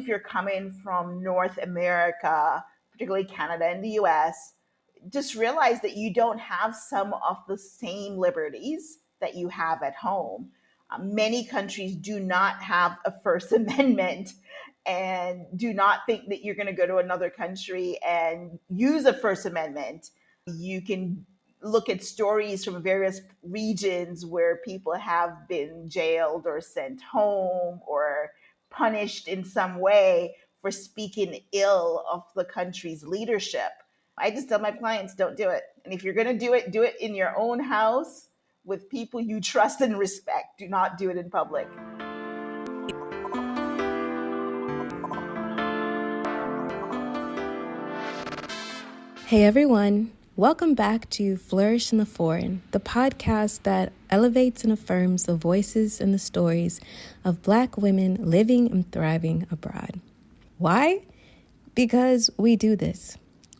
If you're coming from North America, particularly Canada and the US, just realize that you don't have some of the same liberties that you have at home. Many countries do not have a First Amendment, and do not think that you're going to go to another country and use a First Amendment. You can look at stories from various regions where people have been jailed or sent home or punished in some way for speaking ill of the country's leadership. I just tell my clients, don't do it. And if you're going to do it in your own house with people you trust and respect. Do not do it in public. Hey everyone, welcome back to Flourish in the Foreign, the podcast that elevates and affirms the voices and the stories of Black women living and thriving abroad. Why? Because we do this.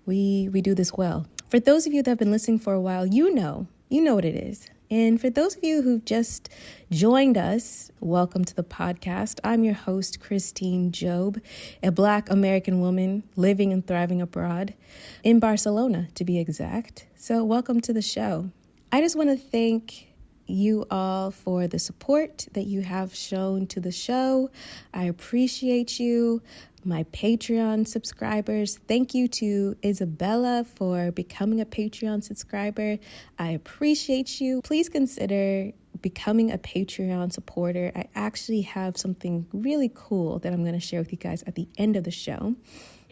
We do this well. For those of you that have been listening for a while, you know what it is. And for those of you who've just joined us, welcome to the podcast. I'm your host, Christine Job, a Black American woman living and thriving abroad in Barcelona, to be exact. So welcome to the show. I just want to thank you all for the support that you have shown to the show. I appreciate you. My Patreon subscribers, thank you to Isabella for becoming a Patreon subscriber. I appreciate you. Please consider becoming a Patreon supporter. I actually have something really cool that I'm going to share with you guys at the end of the show.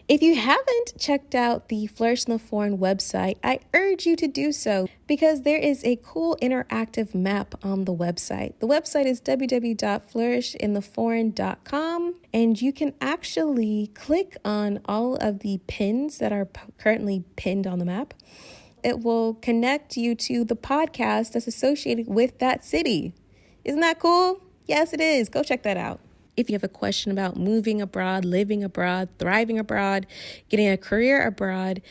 If you haven't checked out the Flourish in the Foreign website, I urge you to do so because there is a cool interactive map on the website. The website is www.flourishintheforeign.com, and you can actually click on all of the pins that are currently pinned on the map. It will connect you to the podcast that's associated with that city. Isn't that cool? Yes, it is. Go check that out. If you have a question about moving abroad, living abroad, thriving abroad, getting a career abroad,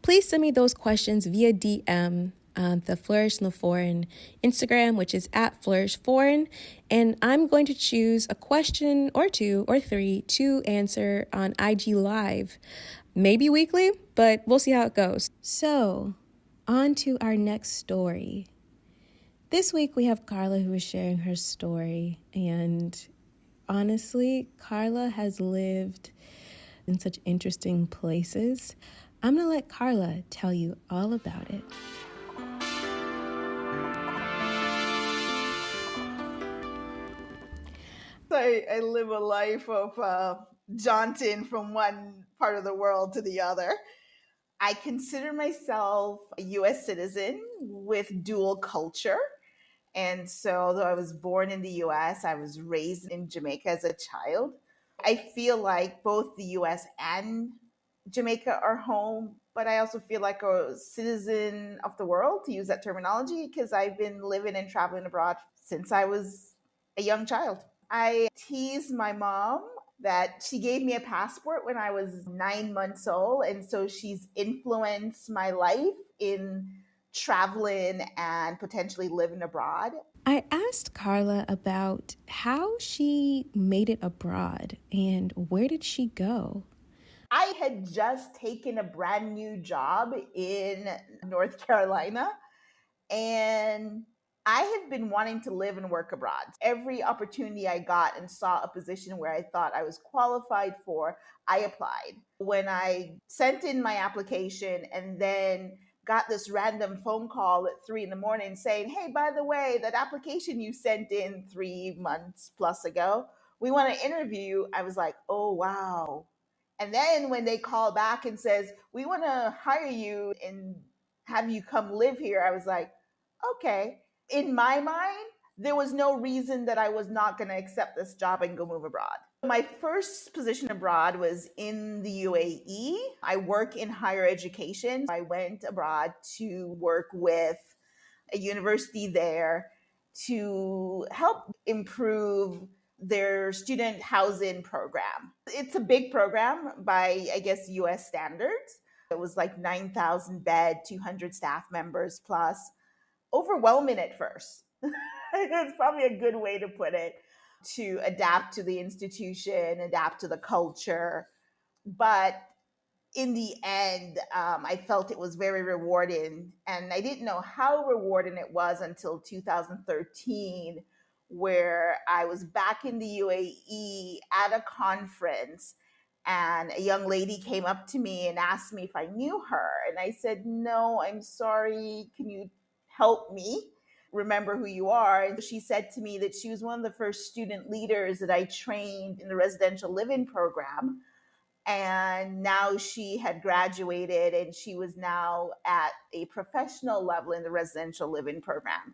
please send me those questions via DM on the Flourish in the Foreign Instagram, which is @FlourishForeign. And I'm going to choose a question or two or three to answer on IG Live, maybe weekly, but we'll see how it goes. So on to our next story. This week we have Karla who is sharing her story, and honestly, Karla has lived in such interesting places. I'm going to let Karla tell you all about it. I live a life of jaunting from one part of the world to the other. I consider myself a US citizen with dual culture. And so, although I was born in the US, I was raised in Jamaica as a child. I feel like both the US and Jamaica are home, but I also feel like a citizen of the world, to use that terminology, because I've been living and traveling abroad since I was a young child. I tease my mom that she gave me a passport when I was 9 months old. And so she's influenced my life in traveling and potentially living abroad. I asked Karla about how she made it abroad and where did she go? I had just taken a brand new job in North Carolina, and I have been wanting to live and work abroad. Every opportunity I got and saw a position where I thought I was qualified for, I applied. When I sent in my application and then got this random phone call at 3 a.m. saying, hey, by the way, that application you sent in 3 months plus ago, we want to interview you. I was like, oh, wow. And then when they call back and says, we want to hire you and have you come live here, I was like, okay. In my mind, there was no reason that I was not going to accept this job and go move abroad. My first position abroad was in the UAE. I work in higher education. I went abroad to work with a university there to help improve their student housing program. It's a big program by, I guess, US standards. It was like 9,000 bed, 200 staff members plus. Overwhelming at first. That's probably a good way to put it. to adapt to the institution, adapt to the culture. But in the end, I felt it was very rewarding. And I didn't know how rewarding it was until 2013, where I was back in the UAE at a conference. And a young lady came up to me and asked me if I knew her. And I said, "No, I'm sorry. Can you help me remember who you are?" And she said to me that she was one of the first student leaders that I trained in the residential living program, and now she had graduated and she was now at a professional level in the residential living program.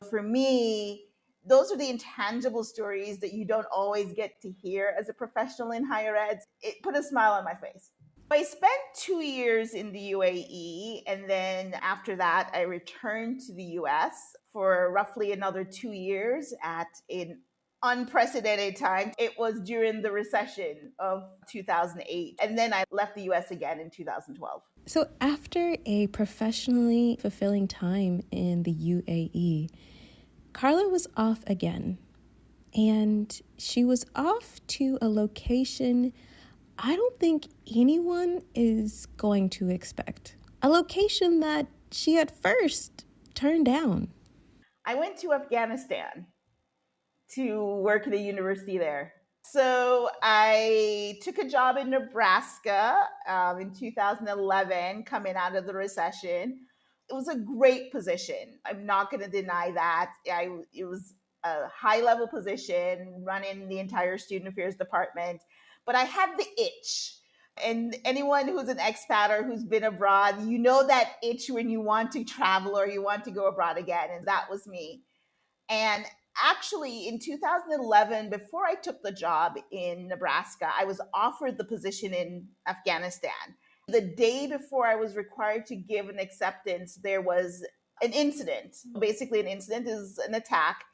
For me, those are the intangible stories that you don't always get to hear as a professional in higher ed. It put a smile on my face. I spent 2 years in the UAE, and then after that, I returned to the US for roughly another 2 years at an unprecedented time. It was during the recession of 2008, and then I left the US again in 2012. So, after a professionally fulfilling time in the UAE, Karla was off again. And she was off to a location I don't think anyone is going to expect. A location that she at first turned down. I went to Afghanistan to work at a university there. So I took a job in Nebraska in 2011, coming out of the recession. It was a great position. I'm not going to deny that. It was a high level position, running the entire student affairs department, but I had the itch. And anyone who's an expat or who's been abroad, you know that itch when you want to travel or you want to go abroad again. And that was me. And actually, in 2011, before I took the job in Nebraska, I was offered the position in Afghanistan. The day before I was required to give an acceptance, there was an incident. Basically, an incident is an attack,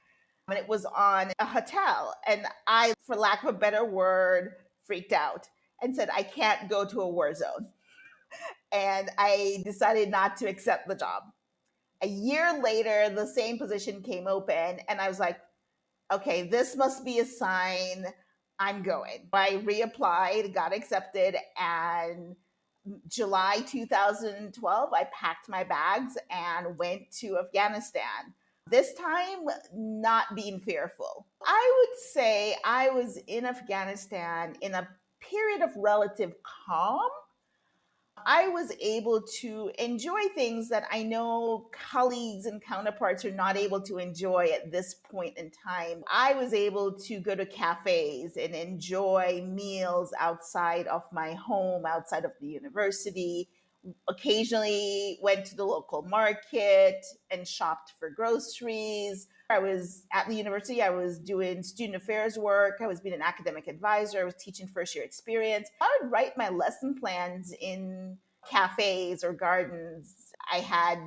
and it was on a hotel. And I, for lack of a better word, freaked out and said, "I can't go to a war zone." And I decided not to accept the job. A year later, the same position came open, and I was like, okay, this must be a sign I'm going. I reapplied, got accepted, and July 2012, I packed my bags and went to Afghanistan. This time, not being fearful. I would say I was in Afghanistan in a period of relative calm. I was able to enjoy things that I know colleagues and counterparts are not able to enjoy at this point in time. I was able to go to cafes and enjoy meals outside of my home, outside of the university. Occasionally went to the local market and shopped for groceries. I was at the university, I was doing student affairs work, I was being an academic advisor, I was teaching first year experience. I would write my lesson plans in cafes or gardens. I had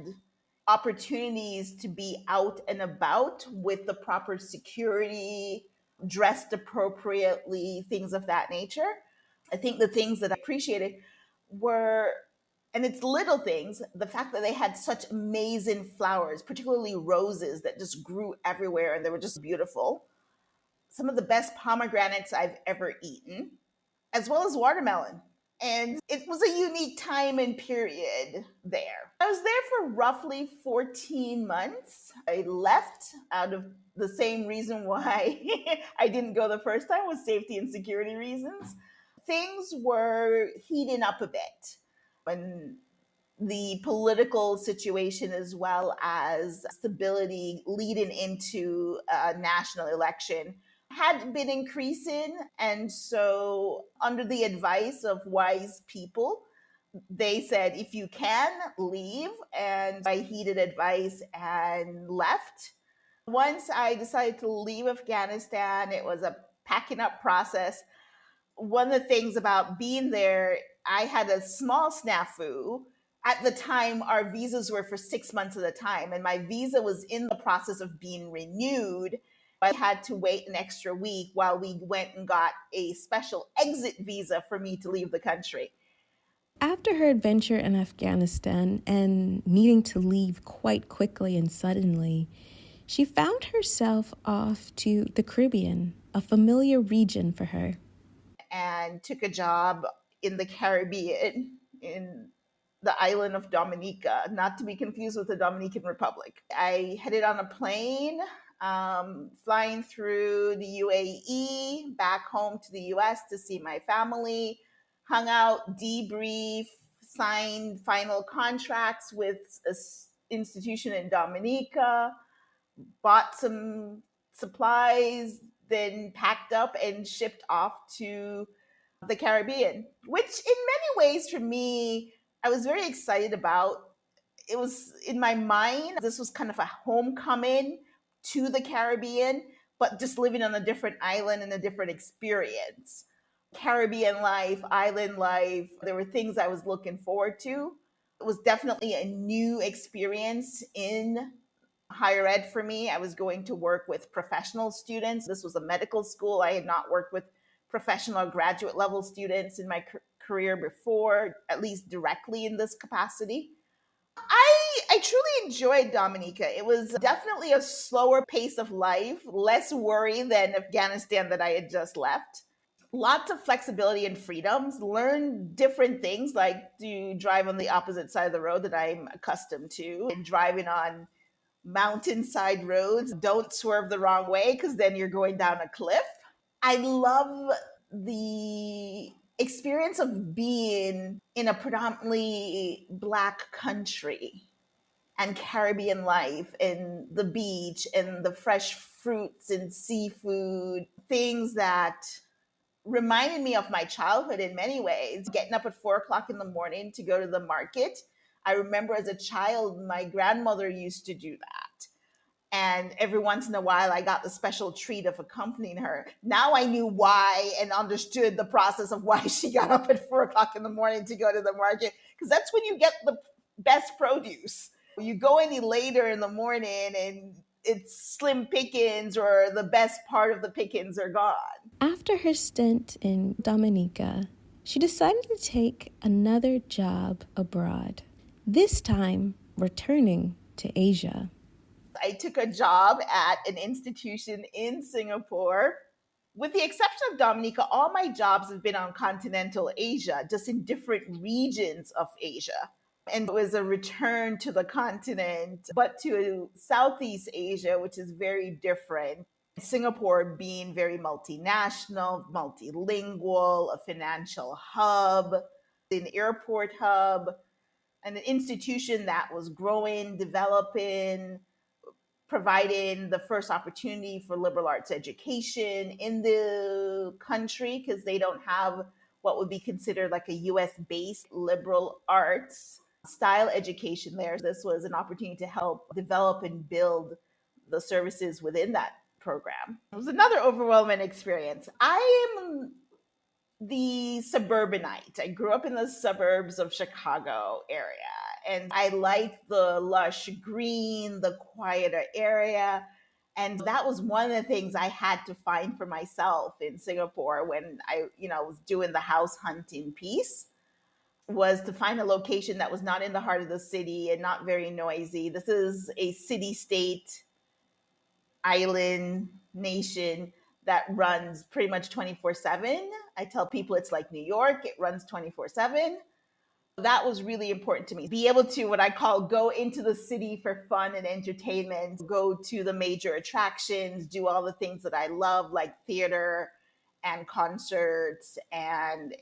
opportunities to be out and about with the proper security, dressed appropriately, things of that nature. I think the things that I appreciated were, and it's little things, the fact that they had such amazing flowers, particularly roses that just grew everywhere and they were just beautiful. Some of the best pomegranates I've ever eaten, as well as watermelon. And it was a unique time and period there. I was there for roughly 14 months. I left out of the same reason why I didn't go the first time, was safety and security reasons. Things were heating up a bit when the political situation, as well as stability leading into a national election, had been increasing. And so, under the advice of wise people, they said, if you can, leave. And I heeded advice and left. Once I decided to leave Afghanistan, it was a packing up process. One of the things about being there, I had a small snafu. At the time, our visas were for 6 months at a time, and my visa was in the process of being renewed. I had to wait an extra week while we went and got a special exit visa for me to leave the country. After her adventure in Afghanistan and needing to leave quite quickly and suddenly, she found herself off to the Caribbean. a familiar region for her. And took a job in the Caribbean, in the island of Dominica, not to be confused with the Dominican Republic. I headed on a plane, flying through the UAE back home to the US to see my family, hung out, debrief, signed final contracts with an institution in Dominica, bought some supplies, then packed up and shipped off to the Caribbean, which in many ways for me, I was very excited about. It was in my mind, this was kind of a homecoming to the Caribbean, but just living on a different island and a different experience. Caribbean life, island life, there were things I was looking forward to. It was definitely a new experience in higher ed for me. I was going to work with professional students. This was a medical school. I had not worked with professional graduate level students in my career before, at least directly in this capacity. I truly enjoyed Dominica. It was definitely a slower pace of life, less worry than Afghanistan that I had just left. Lots of flexibility and freedoms. Learn different things like to drive on the opposite side of the road that I'm accustomed to, and driving on mountainside roads. Don't swerve the wrong way because then you're going down a cliff. I love the experience of being in a predominantly Black country and Caribbean life and the beach and the fresh fruits and seafood, things that reminded me of my childhood in many ways. Getting up at 4 o'clock in the morning to go to the market. I remember as a child, my grandmother used to do that. And every once in a while, I got the special treat of accompanying her. Now I knew why and understood the process of why she got up at 4 o'clock in the morning to go to the market, because that's when you get the best produce. You go any later in the morning and it's slim pickings, or the best part of the pickings are gone. After her stint in Dominica, she decided to take another job abroad, this time returning to Asia. I took a job at an institution in Singapore. With the exception of Dominica, all my jobs have been on continental Asia, just in different regions of Asia. And it was a return to the continent, but to Southeast Asia, which is very different. Singapore being very multinational, multilingual, a financial hub, an airport hub, and an institution that was growing, developing, providing the first opportunity for liberal arts education in the country, because they don't have what would be considered like a US based liberal arts style education there. This was an opportunity to help develop and build the services within that program. It was another overwhelming experience. I am the suburbanite. I grew up in the suburbs of Chicago area, and I liked the lush green, the quieter area. And that was one of the things I had to find for myself in Singapore when I, was doing the house hunting piece, was to find a location that was not in the heart of the city and not very noisy. This is a city state island nation that runs pretty much 24/7. I tell people it's like New York, it runs 24/7. That was really important to me. Be able to, what I call, go into the city for fun and entertainment, go to the major attractions, do all the things that I love, like theater and concerts. And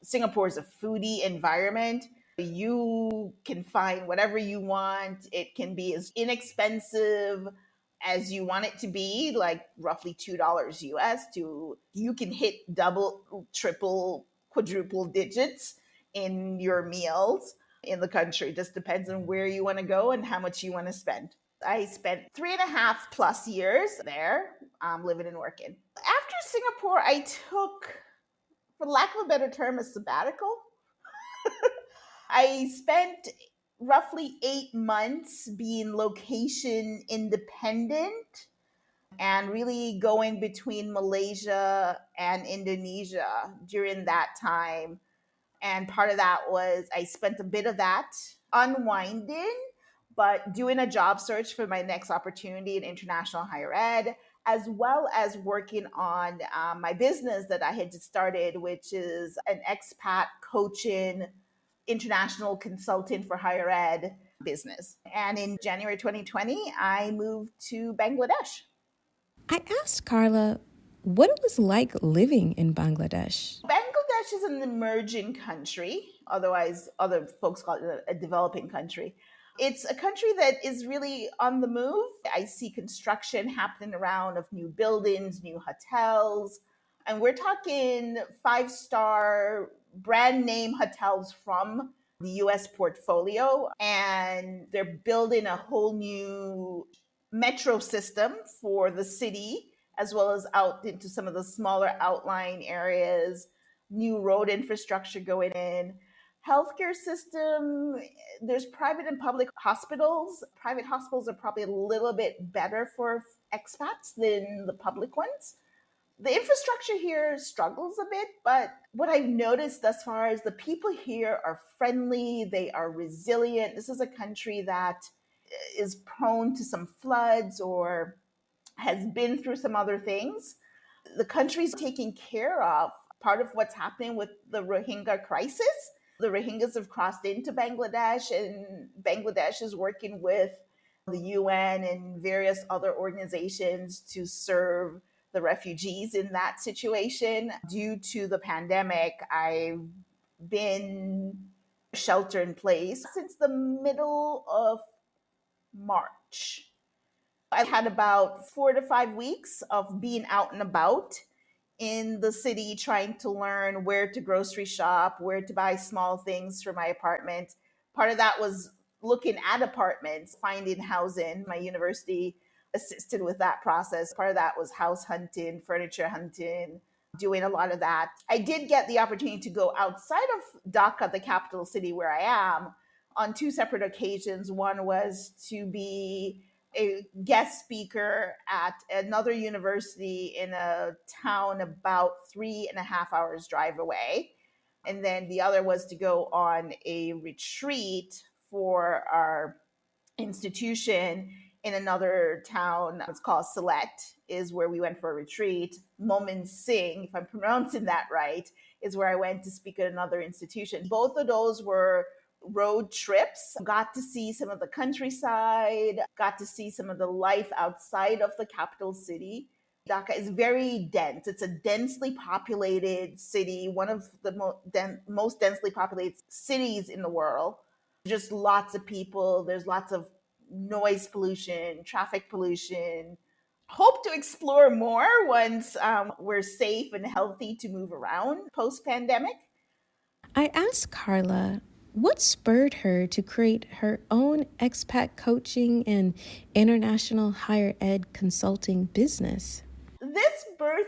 Singapore is a foodie environment. You can find whatever you want. It can be as inexpensive as you want it to be, like roughly $2 US, to you can hit double, triple, quadruple digits in your meals in the country. Just depends on where you want to go and how much you want to spend. I spent 3.5+ years there, living and working. After Singapore, I took, for lack of a better term, a sabbatical. I spent roughly 8 months being location independent and really going between Malaysia and Indonesia during that time. And part of that was I spent a bit of that unwinding, but doing a job search for my next opportunity in international higher ed, as well as working on my business that I had just started, which is an expat coaching international consultant for higher ed business. And in January 2020, I moved to Bangladesh. I asked Karla what it was like living in Bangladesh. Bangladesh is an emerging country, otherwise, other folks call it a developing country. It's a country that is really on the move. I see construction happening around of new buildings, new hotels, and we're talking five-star brand name hotels from the US portfolio. And they're building a whole new metro system for the city, as well as out into some of the smaller outlying areas, new road infrastructure going in. Healthcare system, there's private and public hospitals. Private hospitals are probably a little bit better for expats than the public ones. The infrastructure here struggles a bit, but what I've noticed thus far is the people here are friendly, they are resilient. This is a country that is prone to some floods or has been through some other things. The country's taking care of part of what's happening with the Rohingya crisis. The Rohingyas have crossed into Bangladesh, and Bangladesh is working with the UN and various other organizations to serve the refugees in that situation. Due to the pandemic, I've been shelter in place since the middle of March. I had about 4 to 5 weeks of being out and about in the city, trying to learn where to grocery shop, where to buy small things for my apartment. Part of that was looking at apartments, finding housing. My university assisted with that process. Part of that was house hunting, furniture hunting, doing a lot of that. I did get the opportunity to go outside of Dhaka, the capital city where I am, on two separate occasions. One was to be a guest speaker at another university in a town about 3.5 hours drive away. And then the other was to go on a retreat for our institution in another town. It's called Sylhet, is where we went for a retreat. Momin Singh, if I'm pronouncing that right, is where I went to speak at another institution. Both of those were road trips. Got to see some of the countryside, got to see some of the life outside of the capital city. Dhaka is very dense. It's a densely populated city, one of the most densely populated cities in the world. Just lots of people. There's lots of noise pollution, traffic pollution. Hope to explore more once we're safe and healthy to move around post pandemic. I asked Karla what spurred her to create her own expat coaching and international higher ed consulting business. This birth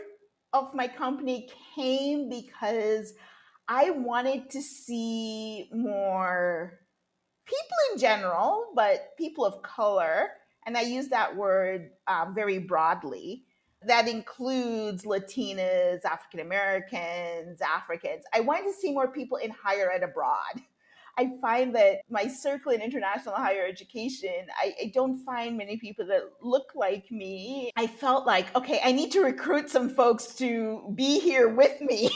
of my company came because I wanted to see more people in general, but people of color, and I use that word very broadly. That includes Latinas, African Americans, Africans. I wanted to see more people in higher ed abroad. I find that my circle in international higher education, I don't find many people that look like me. I felt like, okay, I need to recruit some folks to be here with me.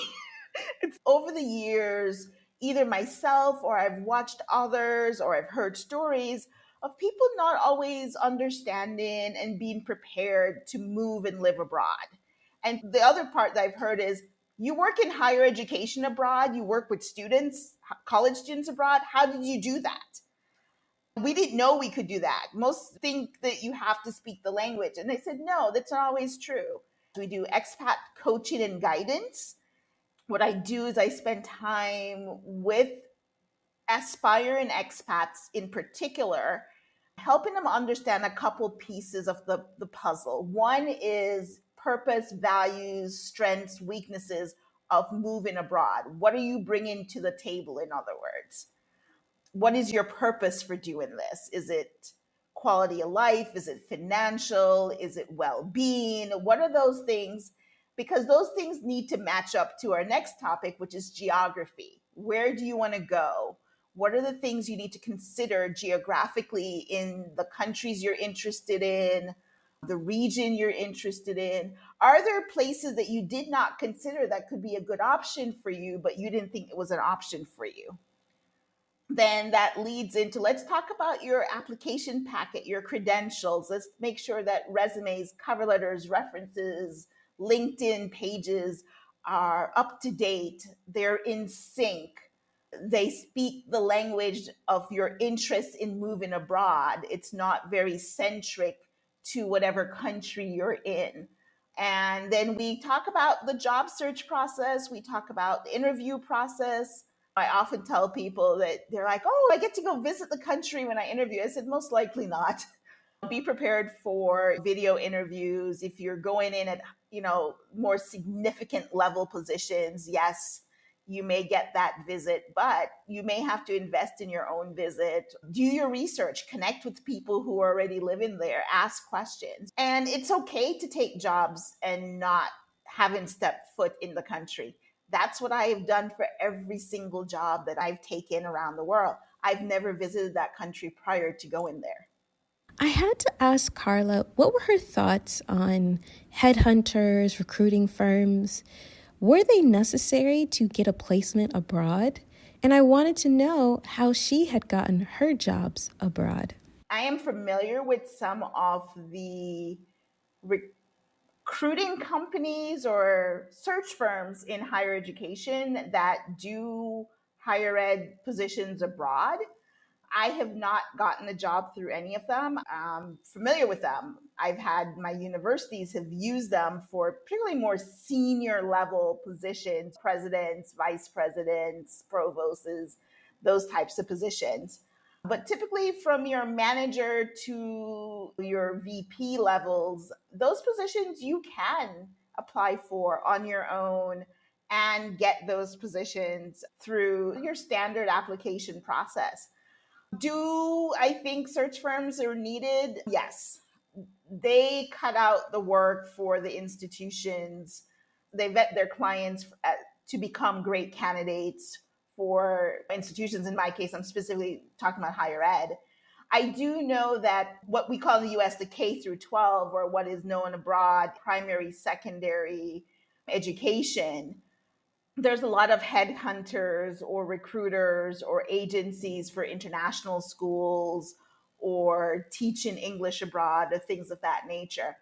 It's over the years, either myself or I've watched others or I've heard stories of people not always understanding and being prepared to move and live abroad. And the other part that I've heard is you work in higher education abroad, you work with students, college students abroad. How did you do that? We didn't know we could do that. Most think that you have to speak the language. And they said, no, that's not always true. We do expat coaching and guidance. What I do is I spend time with aspiring expats in particular, helping them understand a couple pieces of the puzzle. One is purpose, values, strengths, weaknesses of moving abroad. What are you bringing to the table, in other words? What is your purpose for doing this? Is it quality of life? Is it financial? Is it well-being? What are those things? Because those things need to match up to our next topic, which is geography. Where do you want to go? What are the things you need to consider geographically in the countries you're interested in? the region you're interested in. Are there places that you did not consider that could be a good option for you, but you didn't think it was an option for you? Then that leads into, let's talk about your application packet, your credentials. Let's make sure that resumes, cover letters, references, LinkedIn pages are up to date, they're in sync, they speak the language of your interest in moving abroad. It's not very centric to whatever country you're in. And then we talk about the job search process, we talk about the interview process. I often tell people that they're like, oh, I get to go visit the country when I interview. I said, most likely not. Be prepared for video interviews. If you're going in at, more significant level positions, yes, you may get that visit, but you may have to invest in your own visit. Do your research, connect with people who are already living there, ask questions. And it's okay to take jobs and not having stepped foot in the country. That's what I have done for every single job that I've taken around the world. I've never visited that country prior to going there. I had to ask Karla what were her thoughts on headhunters, recruiting firms. Were they necessary to get a placement abroad? And I wanted to know how she had gotten her jobs abroad. I am familiar with some of the recruiting companies or search firms in higher education that do higher ed positions abroad. I have not gotten a job through any of them. I'm familiar with them. I've had my universities have used them for particularly more senior level positions, presidents, vice presidents, provosts, those types of positions. But typically, from your manager to your VP levels, those positions you can apply for on your own and get those positions through your standard application process. Do I think search firms are needed? Yes. They cut out the work for the institutions. They vet their clients to become great candidates for institutions. In my case, I'm specifically talking about higher ed. I do know that what we call in the US the K through 12, or what is known abroad, primary, secondary education, there's a lot of headhunters or recruiters or agencies for international schools or teaching English abroad or things of that nature.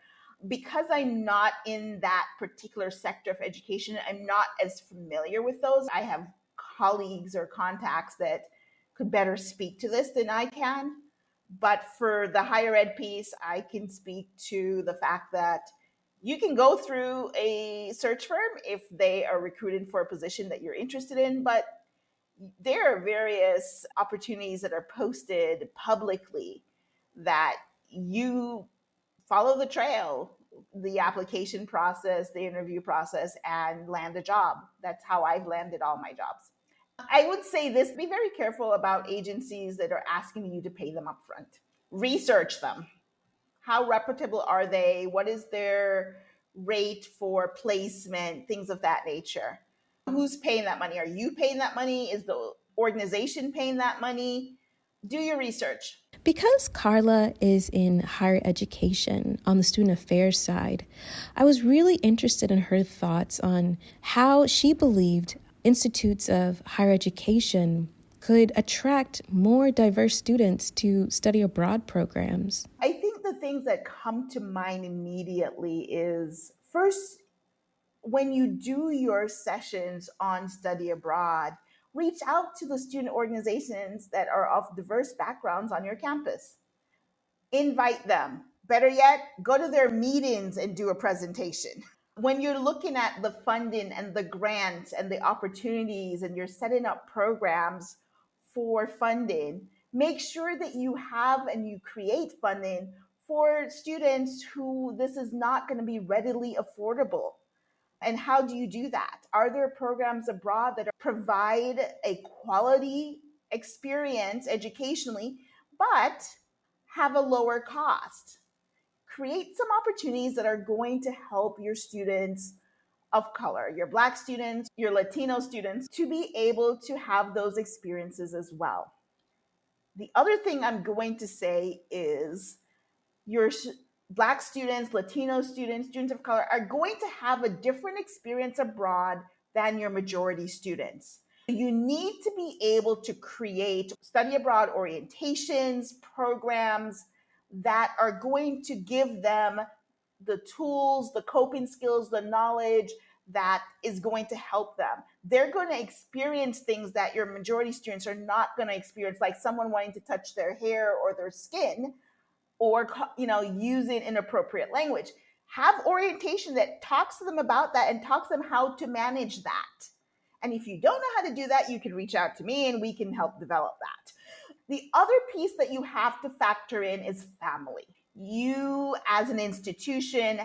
Because I'm not in that particular sector of education, I'm not as familiar with those. I have colleagues or contacts that could better speak to this than I can. But for the higher ed piece, I can speak to the fact that you can go through a search firm if they are recruiting for a position that you're interested in, but there are various opportunities that are posted publicly that you follow the trail, the application process, the interview process, and land a job. That's how I've landed all my jobs. I would say this: be very careful about agencies that are asking you to pay them upfront. Research them. How reputable are they? What is their rate for placement? Things of that nature. Who's paying that money? Are you paying that money? Is the organization paying that money? Do your research. Because Karla is in higher education on the student affairs side, I was really interested in her thoughts on how she believed institutes of higher education could attract more diverse students to study abroad programs. I think the things that come to mind immediately is, first, when you do your sessions on study abroad, reach out to the student organizations that are of diverse backgrounds on your campus. Invite them. Better yet, go to their meetings and do a presentation. When you're looking at the funding and the grants and the opportunities and you're setting up programs for funding, make sure that you have and you create funding for students who this is not going to be readily affordable. And how do you do that? Are there programs abroad that provide a quality experience educationally, but have a lower cost? Create some opportunities that are going to help your students of color, your Black students, your Latino students, to be able to have those experiences as well. The other thing I'm going to say is your Black students, Latino students, students of color are going to have a different experience abroad than your majority students. You need to be able to create study abroad orientations, programs that are going to give them the tools, the coping skills, the knowledge that is going to help them. They're going to experience things that your majority students are not going to experience, like someone wanting to touch their hair or their skin, or using inappropriate language. Have orientation that talks to them about that and talks to them how to manage that. And if you don't know how to do that, you can reach out to me and we can help develop that. The other piece that you have to factor in is family. You, as an institution,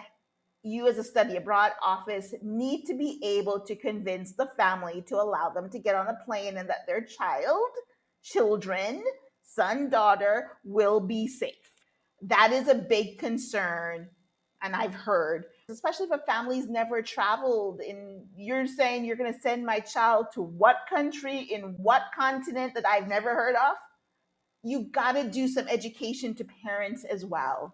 you as a study abroad office, need to be able to convince the family to allow them to get on a plane and that their children, son, daughter, will be safe. That is a big concern. And I've heard, especially if a family's never traveled, and you're saying you're going to send my child to what country in what continent that I've never heard of, you got to do some education to parents as well.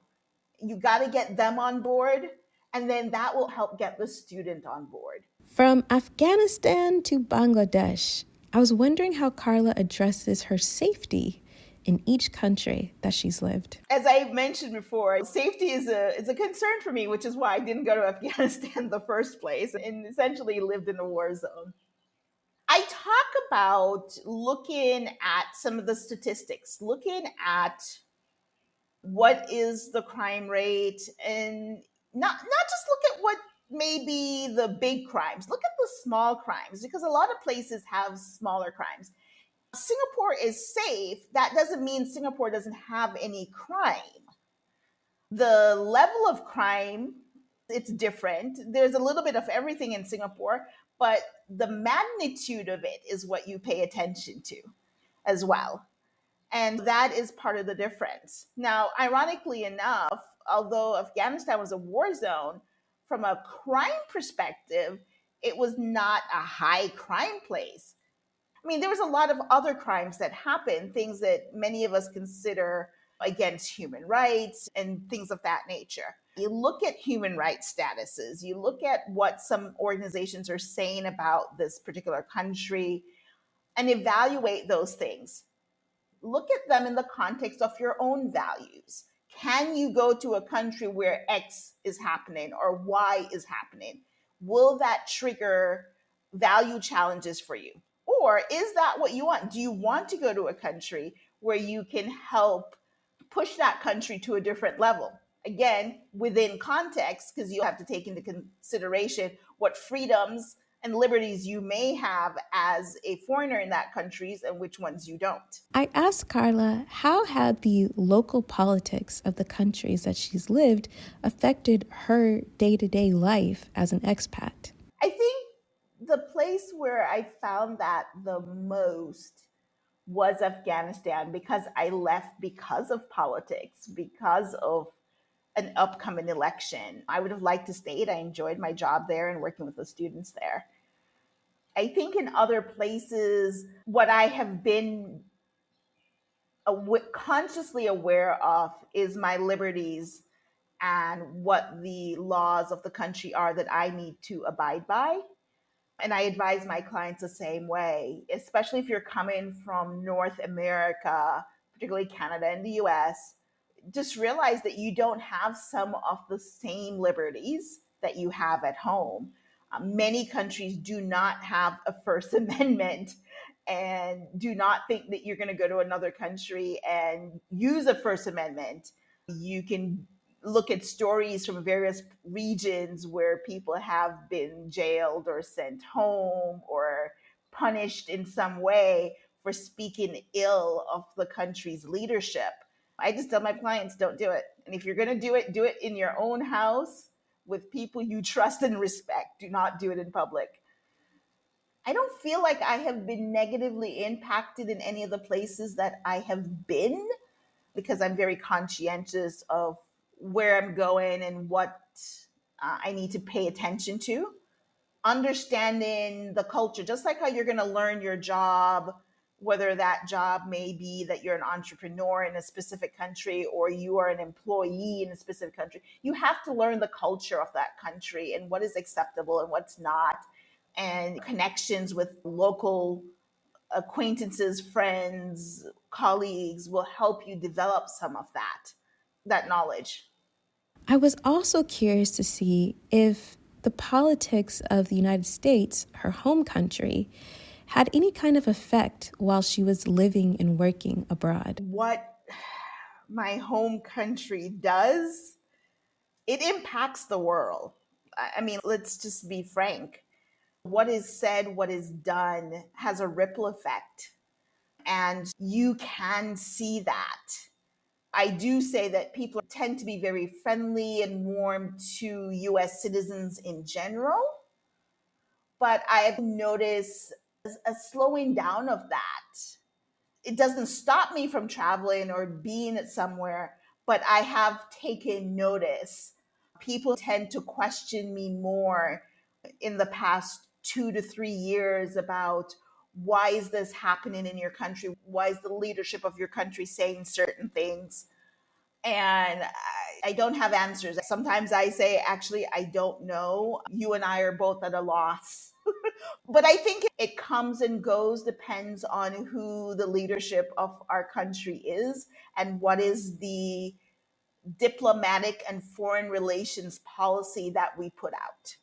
You got to get them on board, and then that will help get the student on board. From Afghanistan to Bangladesh, I was wondering how Karla addresses her safety in each country that she's lived. As I mentioned before, safety is a concern for me, which is why I didn't go to Afghanistan in the first place and essentially lived in a war zone. I talk about looking at some of the statistics, looking at what is the crime rate, and not just look at what may be the big crimes. Look at the small crimes, because a lot of places have smaller crimes. Singapore is safe. That doesn't mean Singapore doesn't have any crime. The level of crime, it's different. There's a little bit of everything in Singapore, but the magnitude of it is what you pay attention to as well. And that is part of the difference. Now, ironically enough, although Afghanistan was a war zone, from a crime perspective, it was not a high crime place. I mean, there was a lot of other crimes that happened, things that many of us consider against human rights and things of that nature. You look at human rights statuses, you look at what some organizations are saying about this particular country, and evaluate those things. Look at them in the context of your own values. Can you go to a country where X is happening or Y is happening? Will that trigger value challenges for you? Or is that what you want? Do you want to go to a country where you can help push that country to a different level? Again, within context, because you have to take into consideration what freedoms and liberties you may have as a foreigner in that country and which ones you don't. I asked Karla how had the local politics of the countries that she's lived affected her day-to-day life as an expat. I think the place where I found that the most was Afghanistan, because I left because of politics, because of an upcoming election. I would have liked to stay. I enjoyed my job there and working with the students there. I think in other places, what I have been consciously aware of is my liberties and what the laws of the country are that I need to abide by. And I advise my clients the same way, especially if you're coming from North America, particularly Canada and the US. Just realize that you don't have some of the same liberties that you have at home. Many countries do not have a First Amendment, and do not think that you're going to go to another country and use a First Amendment. You can look at stories from various regions where people have been jailed or sent home or punished in some way for speaking ill of the country's leadership. I just tell my clients, don't do it. And if you're going to do it in your own house with people you trust and respect. Do not do it in public. I don't feel like I have been negatively impacted in any of the places that I have been, because I'm very conscientious of where I'm going and what I need to pay attention to. Understanding the culture, just like how you're going to learn your job whether that job may be that you're an entrepreneur in a specific country or you are an employee in a specific country. You have to learn the culture of that country and what is acceptable and what's not, and connections with local acquaintances, friends, colleagues will help you develop some of that knowledge. I was also curious to see if the politics of the United States, her home country, had any kind of effect while she was living and working abroad. What my home country does, it impacts the world. I mean, let's just be frank. What is said, what is done has a ripple effect, and you can see that. I do say that people tend to be very friendly and warm to US citizens in general, but I have noticed a slowing down of that. It doesn't stop me from traveling or being at somewhere, but I have taken notice. People tend to question me more in the past 2 to 3 years about why is this happening in your country? Why is the leadership of your country saying certain things? And I don't have answers. Sometimes I say, actually, I don't know. You and I are both at a loss. But I think it comes and goes, depends on who the leadership of our country is and what is the diplomatic and foreign relations policy that we put out.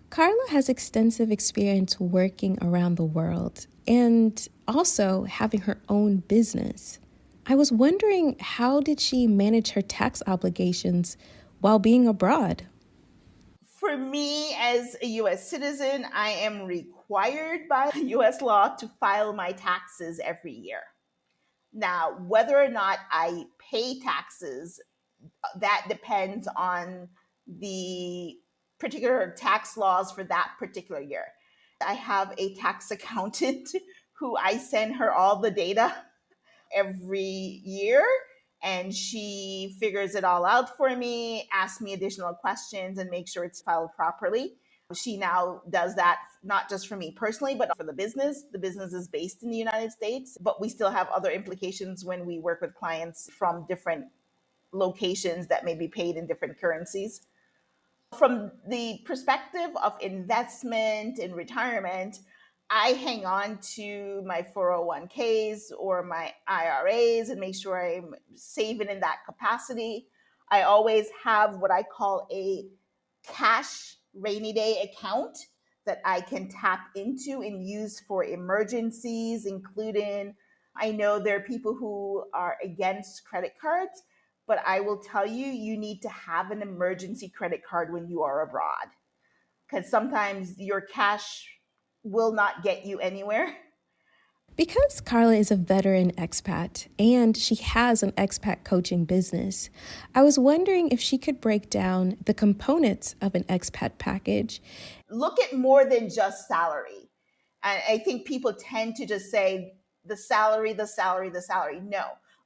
Karla has extensive experience working around the world and also having her own business. I was wondering, how did she manage her tax obligations while being abroad? For me, as a US citizen, I am required by US law to file my taxes every year. Now, whether or not I pay taxes, that depends on the particular tax laws for that particular year. I have a tax accountant who I send her all the data every year, and she figures it all out for me, asks me additional questions, and makes sure it's filed properly. She now does that not just for me personally, but for the business. The business is based in the United States, but we still have other implications when we work with clients from different locations that may be paid in different currencies. From the perspective of investment and retirement, I hang on to my 401ks or my IRAs and make sure I'm saving in that capacity. I always have what I call a cash rainy day account that I can tap into and use for emergencies, including, I know there are people who are against credit cards, but I will tell you, you need to have an emergency credit card when you are abroad because sometimes your cash will not get you anywhere. Because Karla is a veteran expat and she has an expat coaching business, I was wondering if she could break down the components of an expat package. Look at more than just salary. And I think people tend to just say the salary, the salary, the salary. No.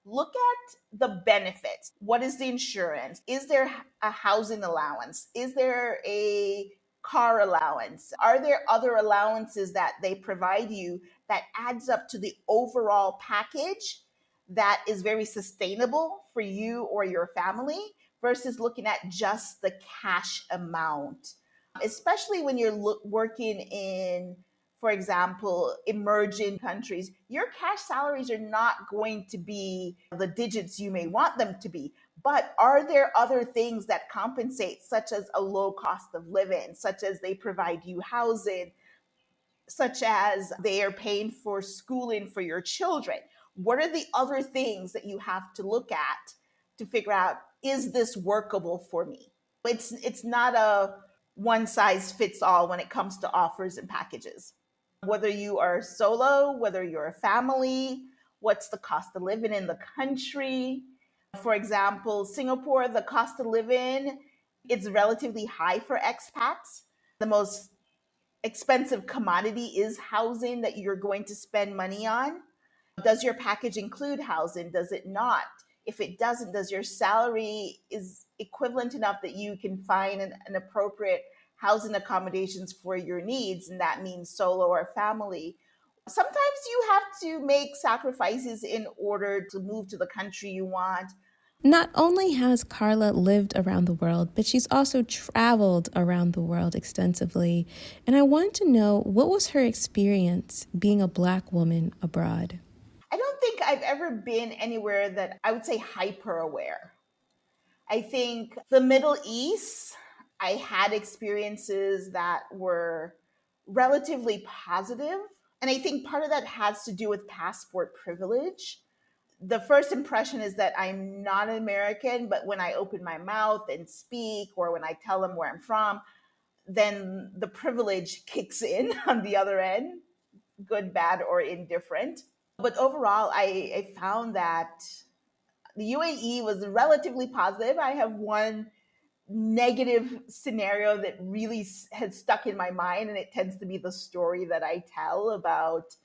Look at the benefits. What is the insurance? Is there a housing allowance? Is there a car allowance? Are there other allowances that they provide you that adds up to the overall package that is very sustainable for you or your family versus looking at just the cash amount? Especially when you're working in, for example, emerging countries, your cash salaries are not going to be the digits you may want them to be. But are there other things that compensate, such as a low cost of living, such as they provide you housing, such as they are paying for schooling for your children? What are the other things that you have to look at to figure out, is this workable for me? It's not a one size fits all when it comes to offers and packages. Whether you are solo, whether you're a family, what's the cost of living in the country? For example, Singapore, the cost of living, it's relatively high for expats. The most expensive commodity is housing that you're going to spend money on. Does your package include housing? Does it not? If it doesn't, does your salary is equivalent enough that you can find an appropriate housing accommodations for your needs? And that means solo or family. Sometimes you have to make sacrifices in order to move to the country you want. Not only has Karla lived around the world, but she's also traveled around the world extensively. And I wanted to know, what was her experience being a Black woman abroad? I don't think I've ever been anywhere that I would say hyper aware. I think the Middle East, I had experiences that were relatively positive. And I think part of that has to do with passport privilege. The first impression is that I'm not an American, but when I open my mouth and speak, or when I tell them where I'm from, then the privilege kicks in on the other end, good, bad, or indifferent. But overall, I found that the UAE was relatively positive. I have one negative scenario that really has stuck in my mind, and it tends to be the story that I tell about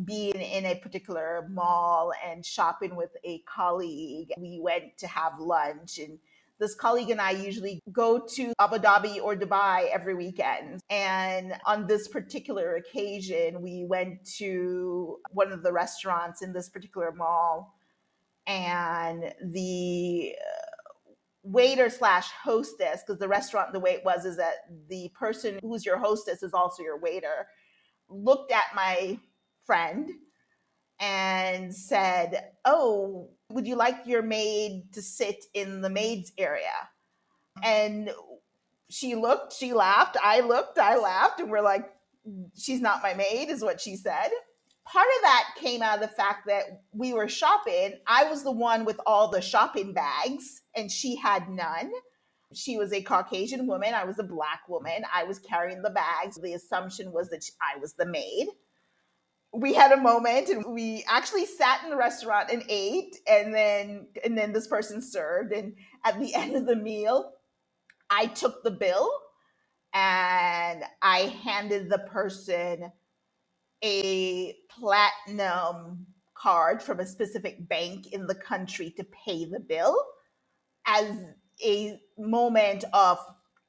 being in a particular mall and shopping with a colleague. We went to have lunch, and this colleague and I usually go to Abu Dhabi or Dubai every weekend. And on this particular occasion, we went to one of the restaurants in this particular mall, and the waiter slash hostess, because the restaurant, the way it was is that the person who's your hostess is also your waiter, looked at my friend and said, "Oh, would you like your maid to sit in the maid's area?" And she looked, she laughed, I looked, I laughed, and we're like, "She's not my maid," is what she said. Part of that came out of the fact that we were shopping. I was the one with all the shopping bags, and she had none. She was a Caucasian woman. I was a Black woman. I was carrying the bags. The assumption was that I was the maid. We had a moment, and we actually sat in the restaurant and ate, and then this person served, and at the end of the meal I took the bill and I handed the person a platinum card from a specific bank in the country to pay the bill, as a moment of,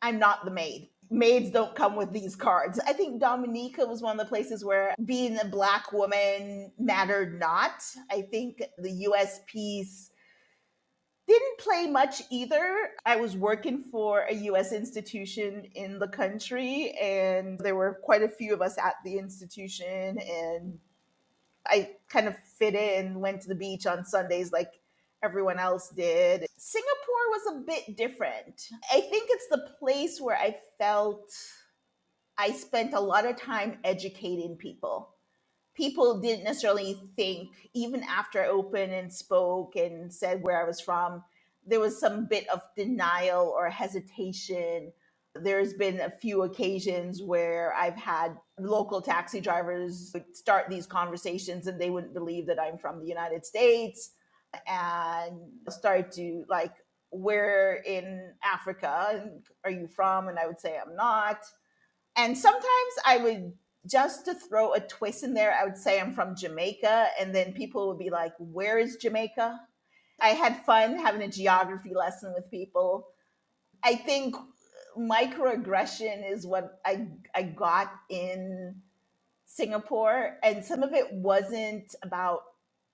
I'm not the maid. Maids don't come with these cards. I think Dominica was one of the places where being a Black woman mattered not. I think the US piece didn't play much either. I was working for a US institution in the country, and there were quite a few of us at the institution, and I kind of fit in, went to the beach on Sundays like everyone else did. Singapore was a bit different. I think it's the place where I felt I spent a lot of time educating people. People didn't necessarily think, even after I opened and spoke and said where I was from, there was some bit of denial or hesitation. There's been a few occasions where I've had local taxi drivers start these conversations and they wouldn't believe that I'm from the United States, and start to like, where in Africa are you from? And I would say I'm not. And sometimes I would, just to throw a twist in there, I would say I'm from Jamaica. And then people would be like, "Where is Jamaica?" I had fun having a geography lesson with people. I think microaggression is what I got in Singapore. And some of it wasn't about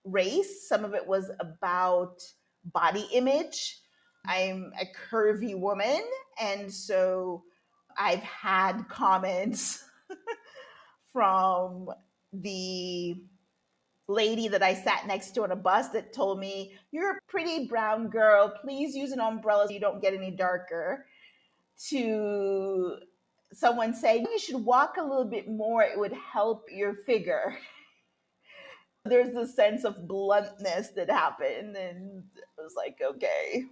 race, some of it was about body image. I'm a curvy woman. And so I've had comments from the lady that I sat next to on a bus that told me, "You're a pretty brown girl. Please use an umbrella so you don't get any darker." To someone saying, "You should walk a little bit more. It would help your figure." There's this sense of bluntness that happened. And I was like, okay,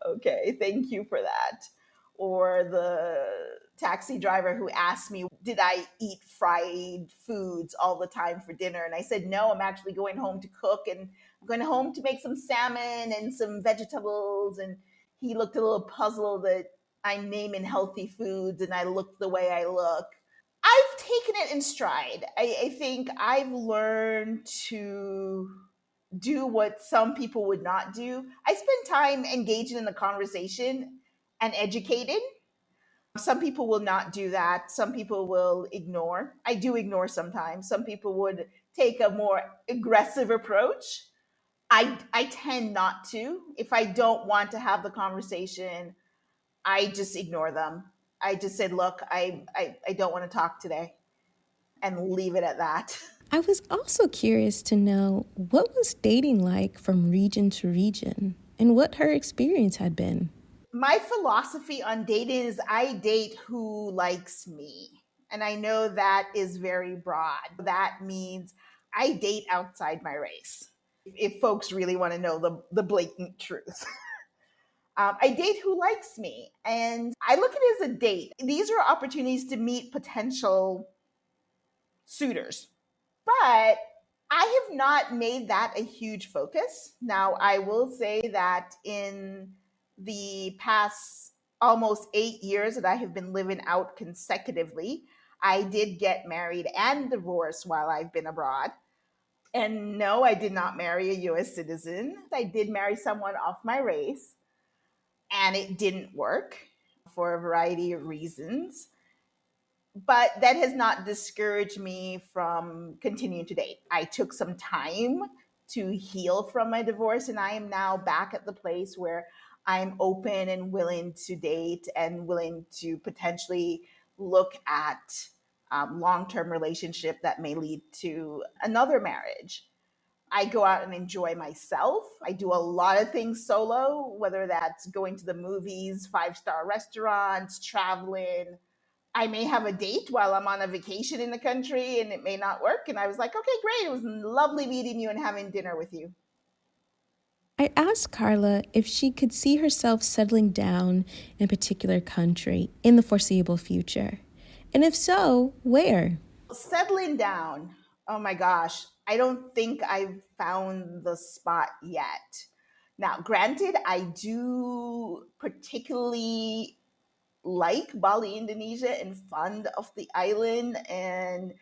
okay, thank you for that. Or the taxi driver who asked me, did I eat fried foods all the time for dinner? And I said, no, I'm actually going home to cook, and I'm going home to make some salmon and some vegetables. And he looked a little puzzled that I'm naming healthy foods and I look the way I look. I've taken it in stride. I think I've learned to do what some people would not do. I spend time engaging in the conversation and educating. Some people will not do that. Some people will ignore. I do ignore sometimes. Some people would take a more aggressive approach. I tend not to. If I don't want to have the conversation, I just ignore them. I just said, look, I don't want to talk today, and leave it at that. I was also curious to know what was dating like from region to region and what her experience had been. My philosophy on dating is I date who likes me. And I know that is very broad. That means I date outside my race. If folks really want to know the blatant truth, I date who likes me. And I look at it as a date. These are opportunities to meet potential suitors. But I have not made that a huge focus. Now, I will say that in the past almost 8 years that I have been living out consecutively, I did get married and divorced while I've been abroad. And no, I did not marry a US citizen. I did marry someone of my race, and it didn't work for a variety of reasons, but that has not discouraged me from continuing to date. I took some time to heal from my divorce, and I am now back at the place where I'm open and willing to date and willing to potentially look at long-term relationship that may lead to another marriage. I go out and enjoy myself. I do a lot of things solo, whether that's going to the movies, five-star restaurants, traveling. I may have a date while I'm on a vacation in the country and it may not work. And I was like, okay, great. It was lovely meeting you and having dinner with you. I asked Karla if she could see herself settling down in a particular country in the foreseeable future. And if so, where? Settling down. Oh my gosh. I don't think I've found the spot yet. Now, granted, I do particularly like Bali, Indonesia, and fond of the island, and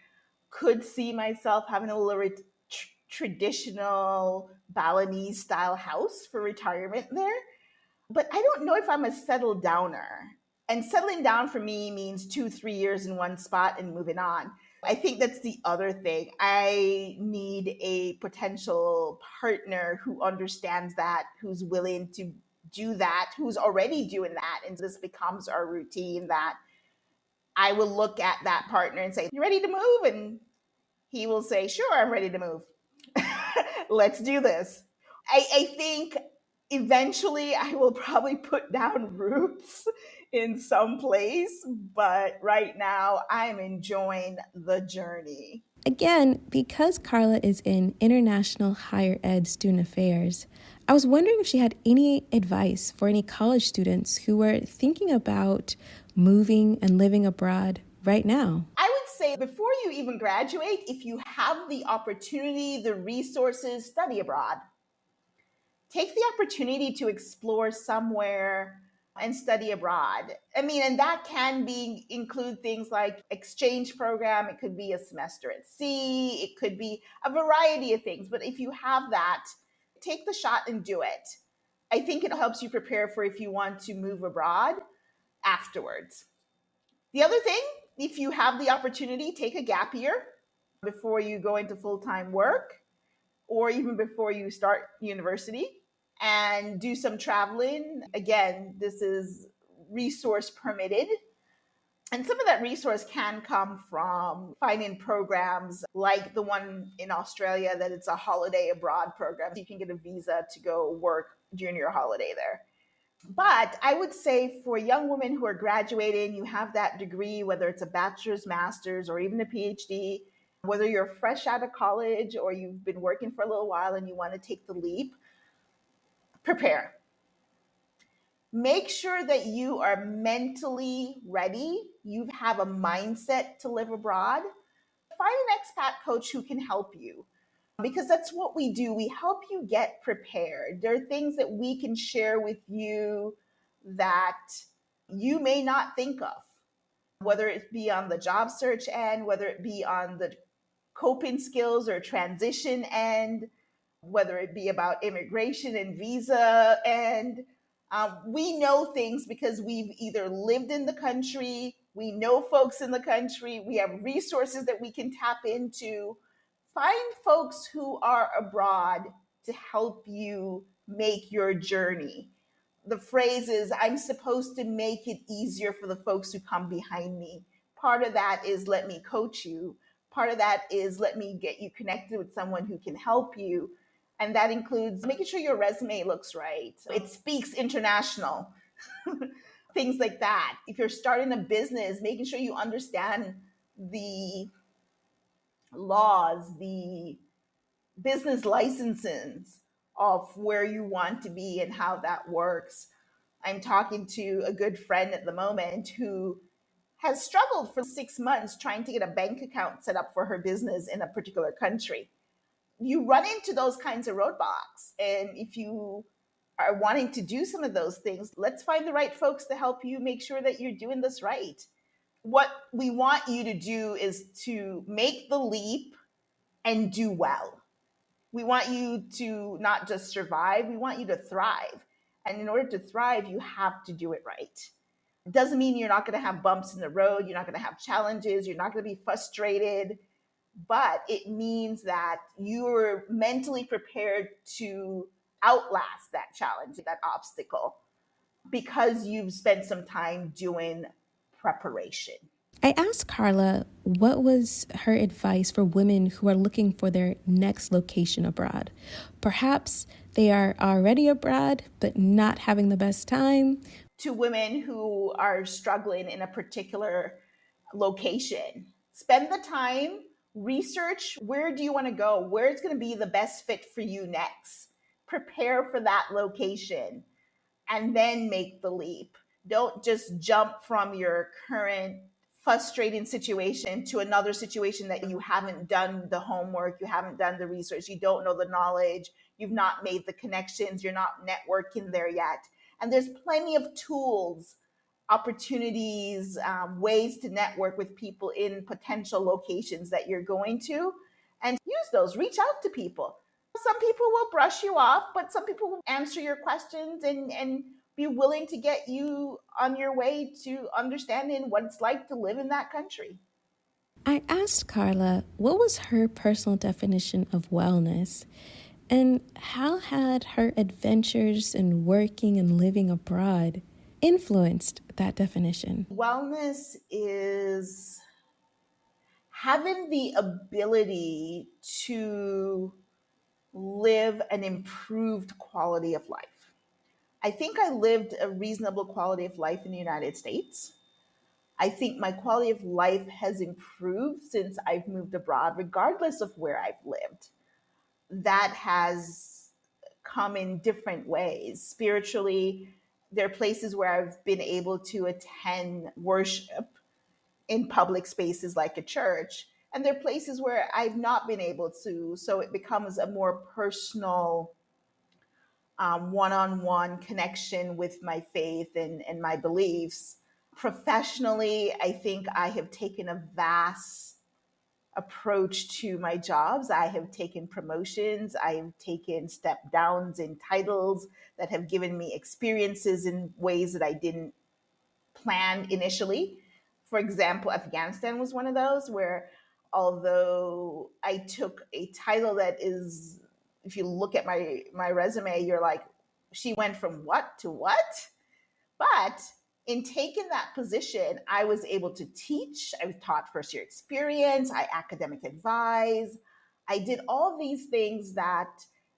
could see myself having a little traditional Balinese style house for retirement there. But I don't know if I'm a settled downer. And settling down for me means 2, 3 years in one spot and moving on. I think that's the other thing. I need a potential partner who understands that, who's willing to do that, who's already doing that. And this becomes our routine that I will look at that partner and say, you ready to move? And he will say, sure, I'm ready to move. Let's do this. I think eventually I will probably put down roots in some place, but right now I'm enjoying the journey. Again, because Karla is in international higher ed student affairs, I was wondering if she had any advice for any college students who were thinking about moving and living abroad right now. I would say before you even graduate, if you have the opportunity, the resources, study abroad. Take the opportunity to explore somewhere and study abroad. I mean, and that can be include things like exchange program, it could be a semester at sea, it could be a variety of things. But if you have that, take the shot and do it. I think it helps you prepare for if you want to move abroad afterwards. The other thing, if you have the opportunity, take a gap year before you go into full-time work or even before you start university and do some traveling. Again, this is resource permitted. And some of that resource can come from finding programs like the one in Australia that it's a holiday abroad program. You can get a visa to go work during your holiday there. But I would say for young women who are graduating, you have that degree, whether it's a bachelor's, master's, or even a PhD, whether you're fresh out of college or you've been working for a little while and you want to take the leap, prepare. Make sure that you are mentally ready. You have a mindset to live abroad. Find an expat coach who can help you because that's what we do. We help you get prepared. There are things that we can share with you that you may not think of, whether it be on the job search end, whether it be on the coping skills or transition end, whether it be about immigration and visa. And we know things because we've either lived in the country, we know folks in the country, we have resources that we can tap into Find folks who are abroad to help you make your journey. The phrase is, I'm supposed to make it easier for the folks who come behind me. Part of that is let me coach you. Part of that is let me get you connected with someone who can help you. And that includes making sure your resume looks right. It speaks international, things like that. If you're starting a business, making sure you understand the laws, the business licenses of where you want to be and how that works. I'm talking to a good friend at the moment who has struggled for 6 months trying to get a bank account set up for her business in a particular country. You run into those kinds of roadblocks. And if you are wanting to do some of those things, let's find the right folks to help you make sure that you're doing this right. What we want you to do is to make the leap and do well. We want you to not just survive, we want you to thrive. And in order to thrive, you have to do it right. It doesn't mean you're not going to have bumps in the road, you're not going to have challenges, you're not going to be frustrated, but it means that you're mentally prepared to outlast that challenge, that obstacle, because you've spent some time doing preparation. I asked Karla what was her advice for women who are looking for their next location abroad. Perhaps they are already abroad, but not having the best time. To women who are struggling in a particular location, spend the time, research where do you want to go, where's going to be the best fit for you next. Prepare for that location and then make the leap. Don't just jump from your current frustrating situation to another situation that you haven't done the homework, you haven't done the research, you don't know the knowledge, you've not made the connections, you're not networking there yet. And there's plenty of tools, opportunities, ways to network with people in potential locations that you're going to, and use those. Reach out to people. Some people will brush you off, but some people will answer your questions and be willing to get you on your way to understanding what it's like to live in that country. I asked Karla what was her personal definition of wellness and how had her adventures in working and living abroad influenced that definition. Wellness is having the ability to live an improved quality of life. I think I lived a reasonable quality of life in the United States. I think my quality of life has improved since I've moved abroad, regardless of where I've lived. That has come in different ways. Spiritually, there are places where I've been able to attend worship in public spaces like a church. And there are places where I've not been able to. So it becomes a more personal, one on one connection with my faith and my beliefs. Professionally, I think I have taken a vast approach to my jobs. I have taken promotions, I have taken step downs in titles that have given me experiences in ways that I didn't plan initially. For example, Afghanistan was one of those where, although I took a title that is, if you look at my resume, you're like, she went from what to what? But in taking that position, I was able to teach. I was taught first year experience. I academic advise. I did all these things that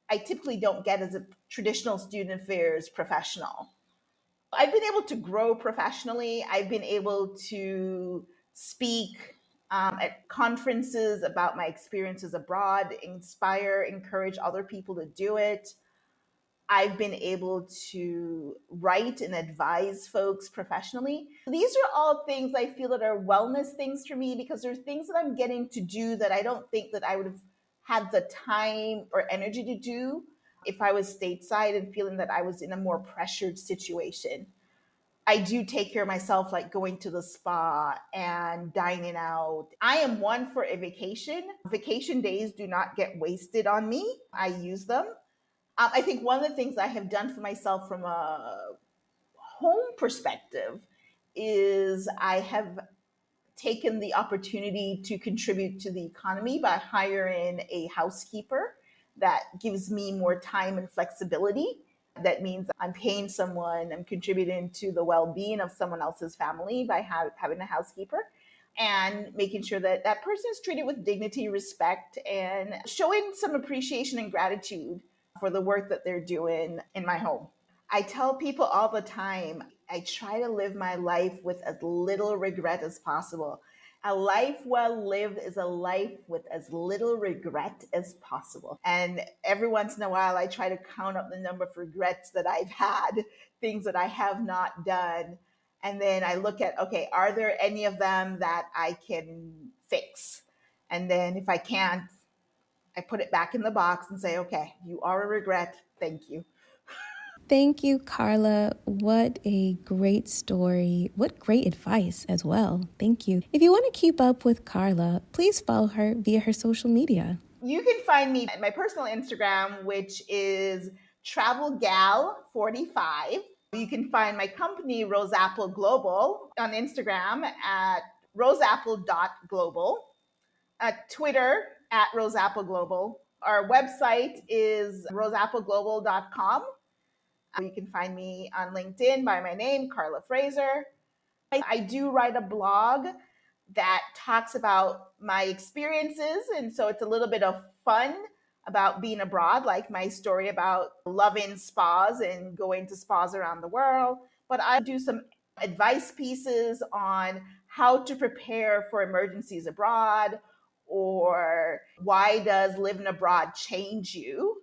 I typically don't get as a traditional student affairs professional. I've been able to grow professionally. I've been able to speak at conferences about my experiences abroad, inspire, encourage other people to do it. I've been able to write and advise folks professionally. These are all things I feel that are wellness things for me because there's things that I'm getting to do that I don't think that I would have had the time or energy to do if I was stateside and feeling that I was in a more pressured situation. I do take care of myself, like going to the spa and dining out. I am one for a vacation. Vacation days do not get wasted on me. I use them. I think one of the things I have done for myself from a home perspective is I have taken the opportunity to contribute to the economy by hiring a housekeeper that gives me more time and flexibility. That means I'm paying someone, I'm contributing to the well being of someone else's family by having a housekeeper and making sure that that person is treated with dignity, respect, and showing some appreciation and gratitude for the work that they're doing in my home. I tell people all the time, I try to live my life with as little regret as possible. A life well lived is a life with as little regret as possible. And every once in a while, I try to count up the number of regrets that I've had, things that I have not done. And then I look at, okay, are there any of them that I can fix? And then if I can't, I put it back in the box and say, okay, you are a regret. Thank you. Thank you, Karla. What a great story. What great advice as well. Thank you. If you want to keep up with Karla, please follow her via her social media. You can find me at my personal Instagram, which is TravelGal45. You can find my company, Roseapple Global, on Instagram at roseapple.global, at Twitter at Roseapple Global. Our website is roseappleglobal.com. You can find me on LinkedIn by my name, Karla Fraser. I do write a blog that talks about my experiences. And so it's a little bit of fun about being abroad, like my story about loving spas and going to spas around the world. But I do some advice pieces on how to prepare for emergencies abroad, or why does living abroad change you?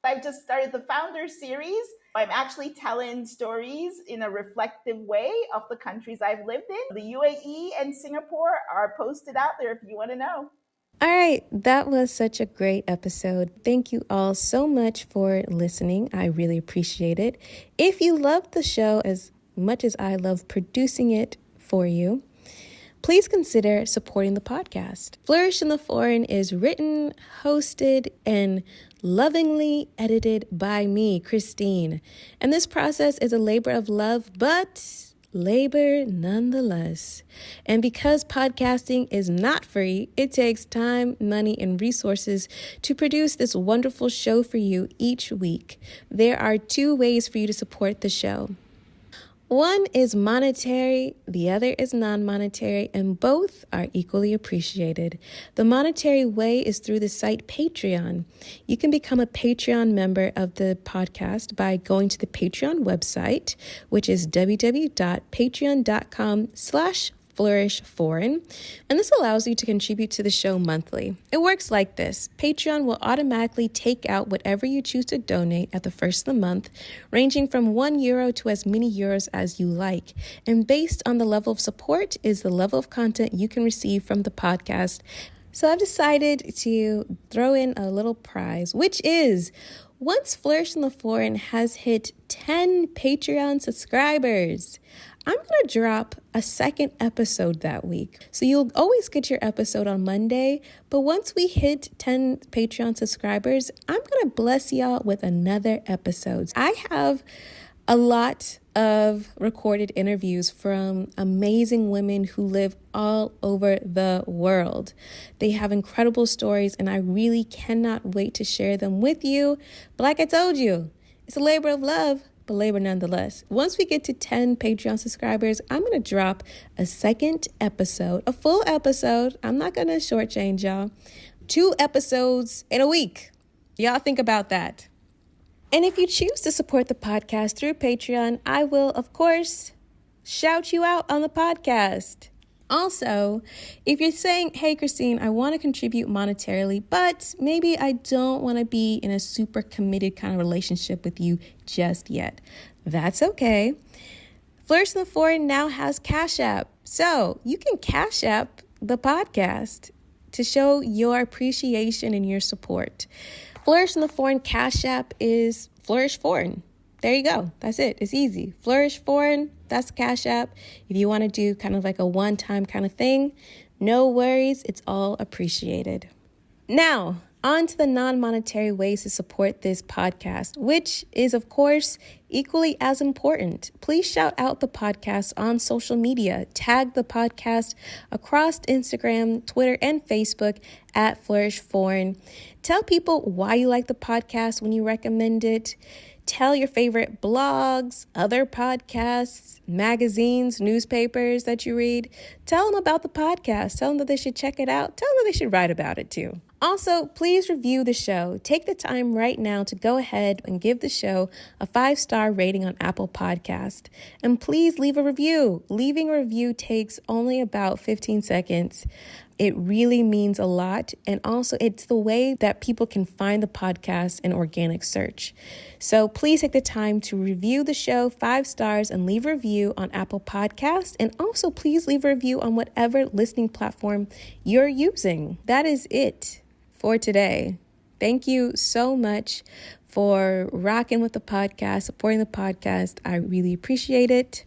I've just started the Founder Series. I'm actually telling stories in a reflective way of the countries I've lived in. The UAE and Singapore are posted out there if you want to know. All right, that was such a great episode. Thank you all so much for listening. I really appreciate it. If you loved the show as much as I love producing it for you, please consider supporting the podcast. Flourish in the Foreign is written, hosted, and lovingly edited by me, Christine. And this process is a labor of love, but labor nonetheless. And because podcasting is not free, it takes time, money, and resources to produce this wonderful show for you each week. There are 2 ways for you to support the show. One is monetary, the other is non-monetary, and both are equally appreciated. The monetary way is through the site Patreon. You can become a Patreon member of the podcast by going to the Patreon website, which is www.patreon.com/flourishforeign. And this allows you to contribute to the show monthly. It works like this. Patreon will automatically take out whatever you choose to donate at the first of the month, ranging from €1 to as many euros as you like. And based on the level of support is the level of content you can receive from the podcast. So I've decided to throw in a little prize, which is once Flourish in the Foreign has hit 10 Patreon subscribers, I'm going to drop a second episode that week. So you'll always get your episode on Monday, but once we hit 10 Patreon subscribers, I'm going to bless y'all with another episode. I have a lot of recorded interviews from amazing women who live all over the world. They have incredible stories, and I really cannot wait to share them with you. But like I told you, it's a labor of love, but labor nonetheless. Once we get to 10 Patreon subscribers, I'm going to drop a second episode, a full episode. I'm not going to shortchange y'all. 2 episodes in a week. Y'all think about that. And if you choose to support the podcast through Patreon, I will, of course, shout you out on the podcast. Also, if you're saying, hey, Christine, I want to contribute monetarily, but maybe I don't want to be in a super committed kind of relationship with you just yet, that's okay. Flourish in the Foreign now has Cash App. So you can Cash App the podcast to show your appreciation and your support. Flourish in the Foreign Cash App is Flourish Foreign. There you go. That's it. It's easy. Flourish Foreign, that's Cash App. If you want to do kind of like a one-time kind of thing, no worries. It's all appreciated. Now, On to the non-monetary ways to support this podcast, which is, of course, equally as important. Please shout out the podcast on social media. Tag the podcast across Instagram, Twitter, and Facebook at Flourish Foreign. Tell people why you like the podcast when you recommend it. Tell your favorite blogs, other podcasts, magazines, newspapers that you read. Tell them about the podcast. Tell them that they should check it out. Tell them that they should write about it too. Also, please review the show. Take the time right now to go ahead and give the show a 5-star rating on Apple Podcast. And please leave a review. Leaving a review takes only about 15 seconds. It really means a lot. And also, it's the way that people can find the podcast in organic search. So please take the time to review the show 5 stars and leave a review on Apple Podcasts. And also, please leave a review on whatever listening platform you're using. That is it for today. Thank you so much for rocking with the podcast, supporting the podcast. I really appreciate it.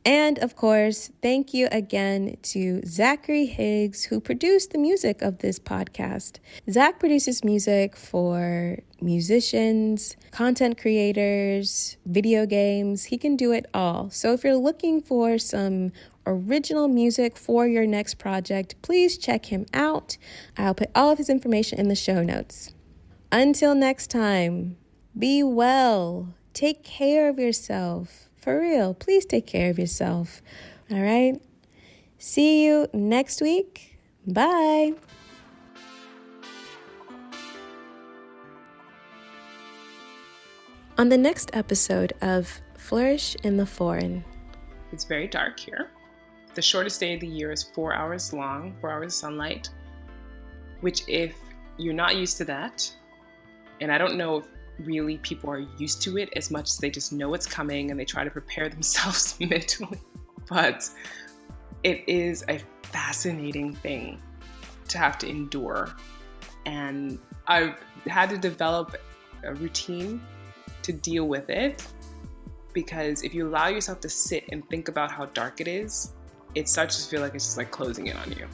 And of course, thank you again to Zachary Higgs, who produced the music of this podcast. Zach produces music for musicians, content creators, video games. He can do it all. So if you're looking for some original music for your next project, please check him out. I'll put all of his information in the show notes. Until next time, be well. Take care of yourself. For real, please take care of yourself. All right? See you next week. Bye. On the next episode of Flourish in the Foreign. It's very dark here. The shortest day of the year is 4 hours long, 4 hours of sunlight, which if you're not used to that, and I don't know if really people are used to it as much as they just know it's coming and they try to prepare themselves mentally. But it is a fascinating thing to have to endure. And I've had to develop a routine to deal with it, because if you allow yourself to sit and think about how dark it is, it starts to feel like it's just like closing in on you.